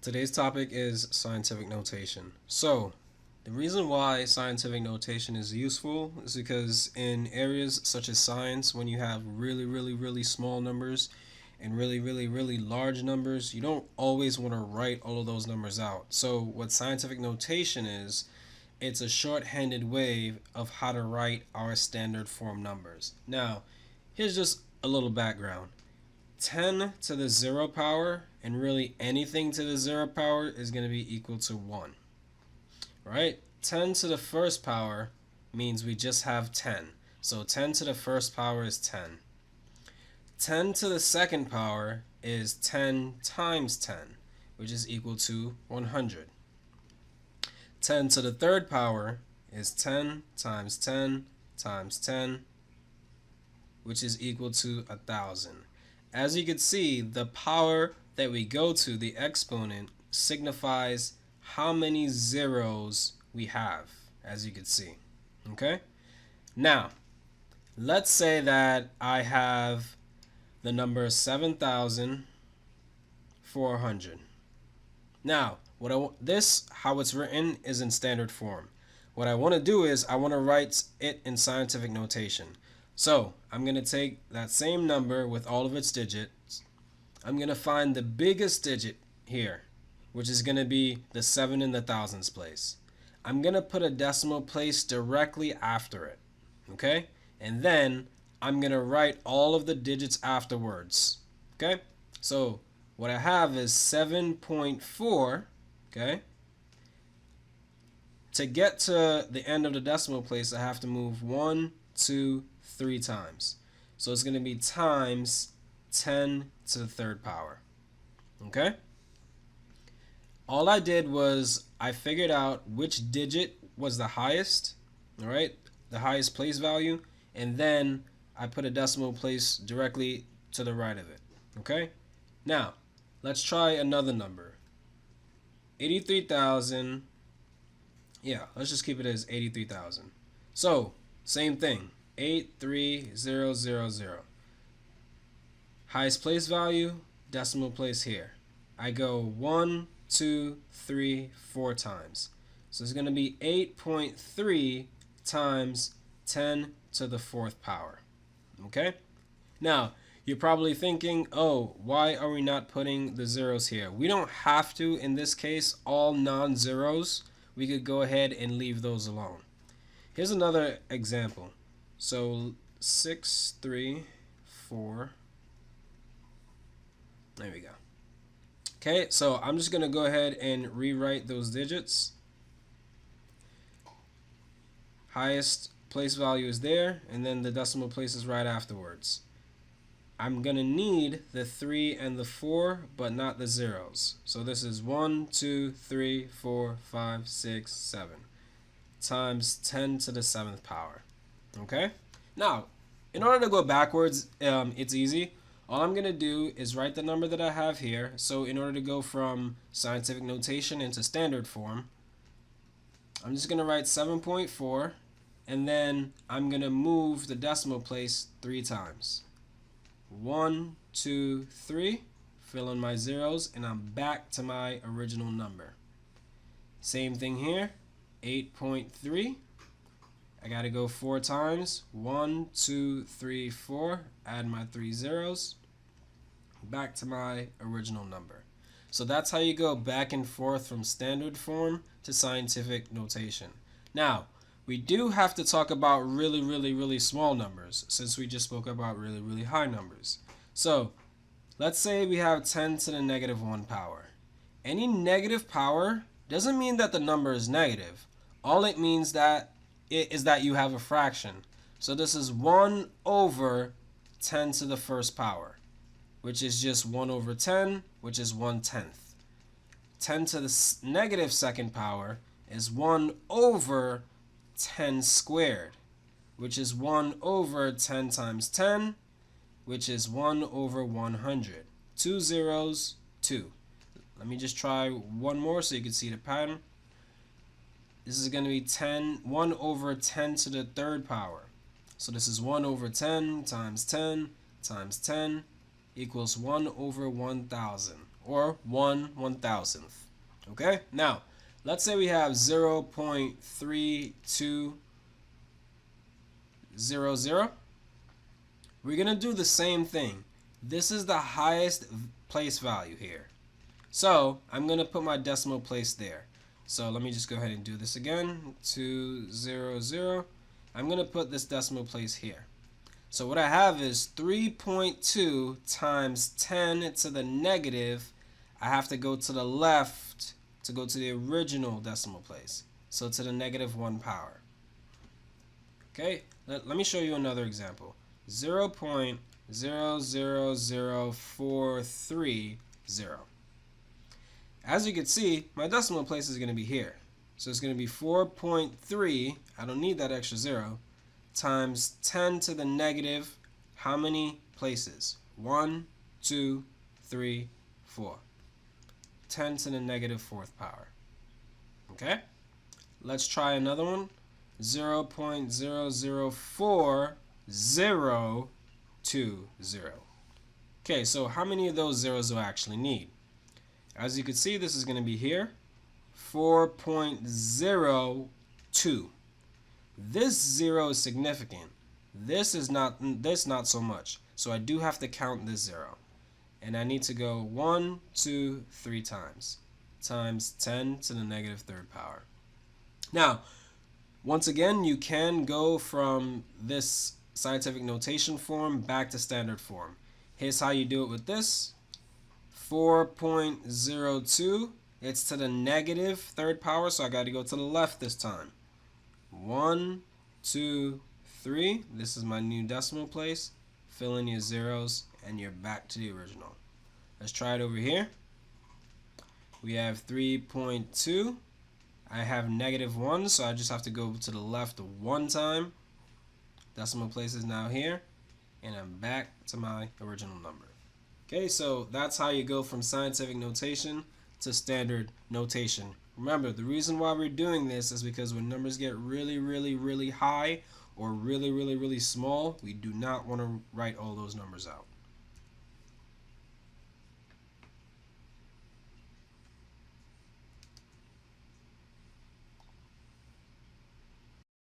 Today's topic is scientific notation. So, the reason why scientific notation is useful is because in areas such as science, when you have really small numbers and really large numbers, you don't always want to write all of those numbers out. So, what scientific notation is, it's a shorthanded way of how to write our standard form numbers. Now, here's just a little background. 10 to the 0 power and really anything to the 0 power is going to be equal to 1. Right? 10 to the first power means we just have 10. So 10 to the first power is 10. 10 to the second power is 10 times 10, which is equal to 100. 10 to the third power is 10 times 10 times 10, which is equal to 1,000. As you can see, the power that we go to, the exponent, signifies how many zeros we have, as you can see. Okay? Now, let's say that I have the number 7,400. Now, how it's written is in standard form. What I want to do is I want to write it in scientific notation. So I'm going to take that same number with all of its digits. I'm going to find the biggest digit here, which is going to be the 7 in the thousands place. I'm going to put a decimal place directly after it. Okay? And then I'm going to write all of the digits afterwards. Okay? So what I have is 7.4. Okay? To get to the end of the decimal place, I have to move 1, 2, 3 times. So it's going to be times 10 to the third power. Okay? All I did was I figured out which digit was the highest, all right? The highest place value, and then I put a decimal place directly to the right of it. Okay? Now, let's try another number. 83,000. Yeah, let's just keep it as 83,000. So, same thing. 83000. Highest place value, decimal place here. I go 1, 2, 3, 4 times. So it's going to be 8.3 times 10 to the fourth power. Okay? Now, you're probably thinking, oh, why are we not putting the zeros here? We don't have to in this case, all non-zeros. We could go ahead and leave those alone. Here's another example. So 6, 3, 4. There we go. Okay, so I'm just going to go ahead and rewrite those digits. Highest place value is there, and then the decimal place is right afterwards. I'm going to need the 3 and the 4, but not the zeros. So this is 1, 2, 3, 4, 5, 6, 7 times 10 to the 7th power. Okay? Now, in order to go backwards, it's easy. All I'm going to do is write the number that I have here. So in order to go from scientific notation into standard form, I'm just going to write 7.4, and then I'm going to move the decimal place 3 times. 1, 2, 3, fill in my zeros, and I'm back to my original number. Same thing here, 8.3. I got to go 4 times. 1, 2, 3, 4. Add my 3 zeros. Back to my original number. So that's how you go back and forth from standard form to scientific notation. Now, we do have to talk about really small numbers since we just spoke about really high numbers. So let's say we have 10 to the negative 1 power. Any negative power doesn't mean that the number is negative. All it means is that you have a fraction. So this is 1 over 10 to the first power, which is just 1 over 10, which is 1/10. 10 to the negative second power is 1 over 10 squared, which is 1 over 10 times 10, which is 1 over 100. 2 zeros, 2. Let me just try one more so you can see the pattern. This is going to be 1 over 10 to the third power. So this is 1 over 10 times 10 times 10 equals 1 over 1,000, or 1/1000th. Okay, now let's say we have 0.3200. We're going to do the same thing. This is the highest place value here. So I'm going to put my decimal place there. So let me just go ahead and do this again. 200. I'm going to put this decimal place here. So what I have is 3.2 times 10 to the negative. I have to go to the left to go to the original decimal place. So to the -1 power. Okay, let me show you another example. 0.000430. As you can see, my decimal place is going to be here. So it's going to be 4.3, I don't need that extra 0, times 10 to the negative, how many places? 1, 2, 3, 4. 10 to the -4th power. Okay? Let's try another one. 0.004020. Okay, so how many of those zeros do I actually need? As you can see, this is going to be here. 4.02. This 0 is significant. This not so much. So I do have to count this 0. And I need to go 1, 2, 3 times 10 to the -3rd power. Now, once again, you can go from this scientific notation form back to standard form. Here's how you do it with this. 4.02, it's to the -3rd power, so I got to go to the left this time. 1, 2, 3. This is my new decimal place. Fill in your zeros, and you're back to the original. Let's try it over here. We have 3.2. I have -1, so I just have to go to the left 1 time. Decimal place is now here, and I'm back to my original number. Okay, so that's how you go from scientific notation to standard notation. Remember, the reason why we're doing this is because when numbers get really high or really small, we do not want to write all those numbers out.